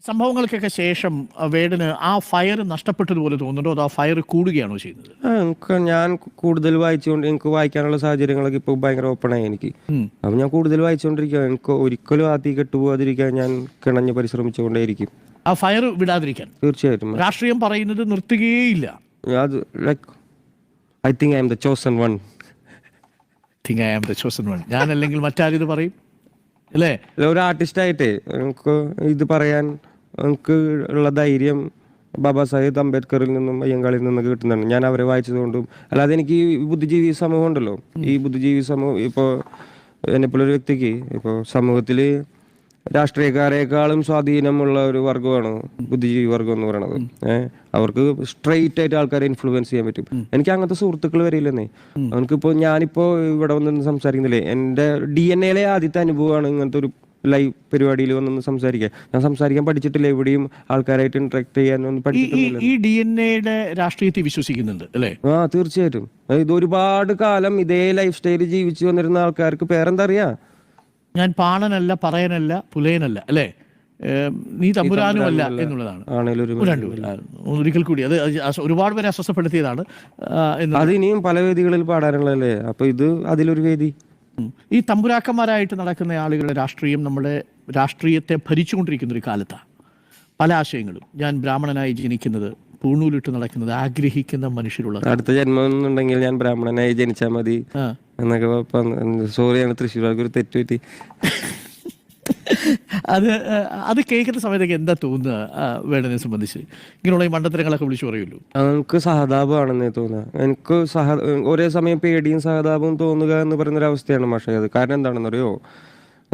സംഭവങ്ങൾക്കൊക്കെ ശേഷം വേടന് ആ ഫയർ നഷ്ടപ്പെട്ടതുപോലെ തോന്നുന്നുണ്ടോ അതോ ആ ഫയർ കൂടുകയാണോ ചെയ്യുന്നത്? ഞാൻ കൂടുതൽ വായിച്ചുകൊണ്ട് എനിക്ക് വായിക്കാനുള്ള സാഹചര്യങ്ങളൊക്കെ ഇപ്പോൾ ഭയങ്കര ഓപ്പണായി എനിക്ക്. അപ്പം ഞാൻ കൂടുതൽ വായിച്ചുകൊണ്ടിരിക്കുക. എനിക്ക് ഒരിക്കലും ആ തീ കെട്ടുപോകാതിരിക്കാൻ ഞാൻ കിണഞ്ഞ് പരിശ്രമിച്ചുകൊണ്ടേയിരിക്കും. ആ ഫയർ വിടാതിരിക്കാൻ തീർച്ചയായിട്ടും. രാഷ്ട്രീയം പറയുന്നത് നിർത്തുകയേയില്ല. അത് like I think I M the chosen one. ഞാൻ അല്ലെങ്കിൽ മറ്റാരിത് പറയും അല്ലേ? ഒരു ആർട്ടിസ്റ്റായിട്ടേ എനിക്ക് ഇത് പറയാൻ എനിക്ക് ഉള്ള ധൈര്യം ബാബാ സാഹിബ് അംബേദ്കറിൽ നിന്നും അയ്യങ്കാളിൽ നിന്നൊക്കെ കിട്ടുന്നതാണ്. ഞാൻ അവരെ വായിച്ചതുകൊണ്ടും. അല്ലാതെ എനിക്ക് ഈ ബുദ്ധിജീവി സമൂഹം ഉണ്ടല്ലോ, ഈ ബുദ്ധിജീവി സമൂഹം ഇപ്പോൾ എന്നെപ്പോലൊരു വ്യക്തിക്ക് ഇപ്പോൾ സമൂഹത്തിൽ രാഷ്ട്രീയക്കാരേക്കാളും സ്വാധീനമുള്ള ഒരു വർഗ്ഗമാണ് ബുദ്ധിജീവി വർഗം എന്ന് പറയുന്നത്. അവർക്ക് സ്ട്രെയിറ്റ് ആയിട്ട് ആൾക്കാരെ ഇൻഫ്ലുവൻസ് ചെയ്യാൻ പറ്റും. എനിക്ക് അങ്ങനത്തെ സുഹൃത്തുക്കൾ വരില്ലെന്നേ. അവനക്കിപ്പോൾ ഞാനിപ്പോൾ ഇവിടെ വന്ന് സംസാരിക്കുന്നില്ലേ, എൻ്റെ DNA ആദ്യത്തെ അനുഭവമാണ് ഇങ്ങനത്തെ ഒരു ലൈവ് പരിപാടിയിൽ വന്നൊന്ന് സംസാരിക്കാൻ. ഞാൻ സംസാരിക്കാൻ പഠിച്ചിട്ടില്ല, എവിടെയും ആൾക്കാരായിട്ട് ഇന്ററാക്ട് ചെയ്യാനൊന്നും പഠിച്ചിട്ടില്ല. ഈ DNA രാഷ്ട്രീയത്തെ വിശ്വസിക്കുന്നുണ്ട് അല്ലേ? തീർച്ചയായിട്ടും. ഇത് ഒരുപാട് കാലം ഇതേ ലൈഫ് സ്റ്റൈൽ ജീവിച്ചു വന്നിരുന്ന ആൾക്കാർക്ക് പേരെന്താ അറിയാ? ഞാൻ പാണനല്ല, പറയനല്ല, പുലയനല്ല അല്ലേ, നീ തമ്പുരാനുമല്ല എന്നുള്ളതാണ്. ഒരിക്കൽ കൂടി അത് ഒരുപാട് പേരെ അസ്വസ്ഥപ്പെടുത്തിയതാണ്. അത് ഇനിയും പല വേദികളിൽ പാടാനുള്ളതല്ലേ, അപ്പൊ ഇത് അതിലൊരു വേദി. ഈ തമ്പുരാക്കന്മാരായിട്ട് നടക്കുന്ന ആളുകളുടെ രാഷ്ട്രീയം നമ്മുടെ രാഷ്ട്രീയത്തെ ഭരിച്ചുകൊണ്ടിരിക്കുന്ന ഒരു കാലത്താണ്. പല ആശയങ്ങളും, ഞാൻ ബ്രാഹ്മണനായി ജനിക്കുന്നത്, പൂണൂലിട്ട് നടക്കുന്നത് ആഗ്രഹിക്കുന്ന മനുഷ്യരുള്ള അടുത്ത ജന്മം എന്നുണ്ടെങ്കിൽ ഞാൻ ബ്രാഹ്മണനായി ജനിച്ചാൽ മതി എന്നൊക്കെ. സോറിയാണ് തൃശ്ശൂർക്ക് ഒരു തെറ്റുപറ്റി. അത് കേൾക്കുന്ന സമയത്തൊക്കെ എന്താ തോന്നുക വേടനെ സംബന്ധിച്ച്? ഇങ്ങനെയുള്ള ഈ മണ്ടത്തരങ്ങളൊക്കെ വിളിച്ചു പറയുമല്ലോ. എനിക്ക് സഹതാപമാണെന്നേ തോന്നുക. എനിക്ക് ഒരേ സമയം പേടിയും സഹതാപവും തോന്നുക എന്ന് പറയുന്നൊരവസ്ഥയാണ്. പക്ഷേ അത് കാരണം എന്താണെന്നറിയോ,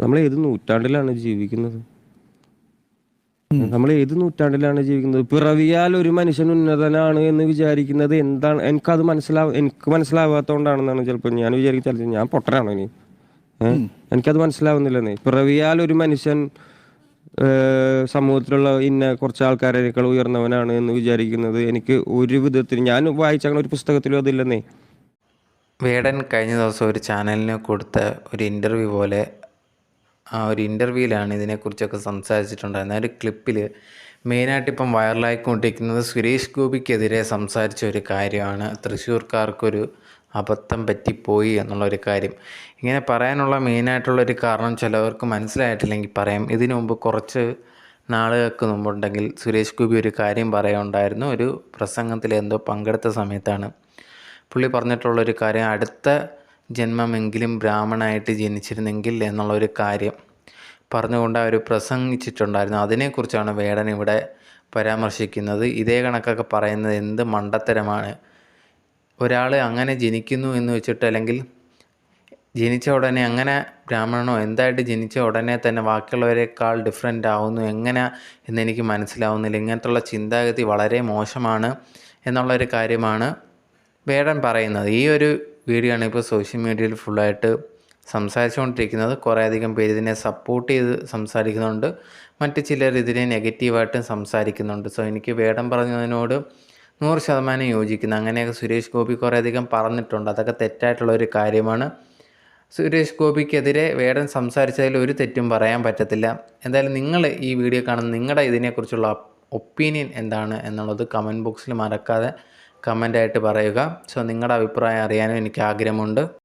നമ്മൾ ഏത് നൂറ്റാണ്ടിലാണ് ജീവിക്കുന്നത്? നമ്മൾ ഏത് നൂറ്റാണ്ടിലാണ് ജീവിക്കുന്നത്? പിറവിയാൽ ഒരു മനുഷ്യൻ ഉന്നതനാണ് എന്ന് വിചാരിക്കുന്നത് എന്താണ്? എനിക്ക് മനസ്സിലാവാത്തോണ്ടാണെന്നാണ് ചിലപ്പോൾ ഞാൻ വിചാരിക്കുന്നത്. ഞാൻ പൊട്ടനാണോ ഇനി? എനിക്കത് മനസ്സിലാവുന്നില്ലെന്നേ. പിറവിയാൽ ഒരു മനുഷ്യൻ സമൂഹത്തിലുള്ള ഇന്ന കുറച്ച് ആൾക്കാരേക്കാൾ ഉയർന്നവനാണ് എന്ന് വിചാരിക്കുന്നത് എനിക്ക് ഒരു വിധത്തിൽ, ഞാൻ വായിച്ച അങ്ങനെ ഒരു പുസ്തകത്തിലും അതില്ലെന്നേ. വേടൻ കഴിഞ്ഞ ദിവസം ഒരു ചാനലിന് കൊടുത്ത ഒരു ഇൻ്റർവ്യൂ പോലെ, ആ ഒരു ഇൻ്റർവ്യൂവിലാണ് ഇതിനെക്കുറിച്ചൊക്കെ സംസാരിച്ചിട്ടുണ്ടായിരുന്നത്. ആ ഒരു ക്ലിപ്പിൽ മെയിനായിട്ട് ഇപ്പം വൈറലായിക്കൊണ്ടിരിക്കുന്നത് സുരേഷ് ഗോപിക്കെതിരെ സംസാരിച്ച ഒരു കാര്യമാണ്. തൃശ്ശൂർക്കാർക്കൊരു അബദ്ധം പറ്റിപ്പോയി എന്നുള്ളൊരു കാര്യം. ഇങ്ങനെ പറയാനുള്ള മെയിനായിട്ടുള്ളൊരു കാരണം ചിലവർക്ക് മനസ്സിലായിട്ടില്ലെങ്കിൽ പറയാം. ഇതിനു മുമ്പ് കുറച്ച് നാളുകൾക്ക് മുമ്പുണ്ടെങ്കിൽ സുരേഷ് ഗോപി ഒരു കാര്യം പറയുണ്ടായിരുന്നു. ഒരു പ്രസംഗത്തിൽ എന്തോ പങ്കെടുത്ത സമയത്താണ് പുള്ളി പറഞ്ഞിട്ടുള്ളൊരു കാര്യം, അടുത്ത ജന്മമെങ്കിലും ബ്രാഹ്മണനായിട്ട് ജനിച്ചിരുന്നെങ്കിൽ എന്നുള്ളൊരു കാര്യം പറഞ്ഞുകൊണ്ട് അവർ പ്രസംഗിച്ചിട്ടുണ്ടായിരുന്നു. അതിനെക്കുറിച്ചാണ് വേടൻ ഇവിടെ പരാമർശിക്കുന്നത്. ഇതേ കണക്കൊക്കെ പറയുന്നത് എന്ത് മണ്ടത്തരമാണ്. ഒരാൾ അങ്ങനെ ജനിക്കുന്നു എന്ന് വെച്ചിട്ട്, അല്ലെങ്കിൽ ജനിച്ച ഉടനെ അങ്ങനെ ബ്രാഹ്മണനോ എന്തായിട്ട് ജനിച്ച ഉടനെ തന്നെ ബാക്കിയുള്ളവരെക്കാൾ ഡിഫറെൻ്റ് ആവുന്നു എങ്ങനെ എന്നെനിക്ക് മനസ്സിലാവുന്നില്ല. ഇങ്ങനത്തുള്ള ചിന്താഗതി വളരെ മോശമാണ് എന്നുള്ളൊരു കാര്യമാണ് വേടൻ പറയുന്നത്. ഈ ഒരു വീഡിയോ ആണ് ഇപ്പോൾ സോഷ്യൽ മീഡിയയിൽ ഫുള്ളായിട്ട് സംസാരിച്ചുകൊണ്ടിരിക്കുന്നത്. കുറേയധികം പേര് ഇതിനെ സപ്പോർട്ട് ചെയ്ത് സംസാരിക്കുന്നുണ്ട്, മറ്റ് ചിലർ ഇതിനെ നെഗറ്റീവായിട്ടും സംസാരിക്കുന്നുണ്ട്. സോ എനിക്ക് വേടൻ പറഞ്ഞതിനോട് 100% യോജിക്കുന്നു. അങ്ങനെയൊക്കെ സുരേഷ് ഗോപി കുറേയധികം പറഞ്ഞിട്ടുണ്ട്. അതൊക്കെ തെറ്റായിട്ടുള്ളൊരു കാര്യമാണ്. സുരേഷ് ഗോപിക്കെതിരെ വേടൻ സംസാരിച്ചതിൽ ഒരു തെറ്റും പറയാൻ പറ്റത്തില്ല. എന്തായാലും നിങ്ങൾ ഈ വീഡിയോ കാണുന്ന നിങ്ങളുടെ ഇതിനെക്കുറിച്ചുള്ള ഒപ്പീനിയൻ എന്താണ് എന്നുള്ളത് കമൻറ്റ് ബോക്സിൽ മറക്കാതെ കമൻ്റായിട്ട് പറയുക. സോ നിങ്ങളുടെ അഭിപ്രായം അറിയാനും എനിക്ക് ആഗ്രഹമുണ്ട്.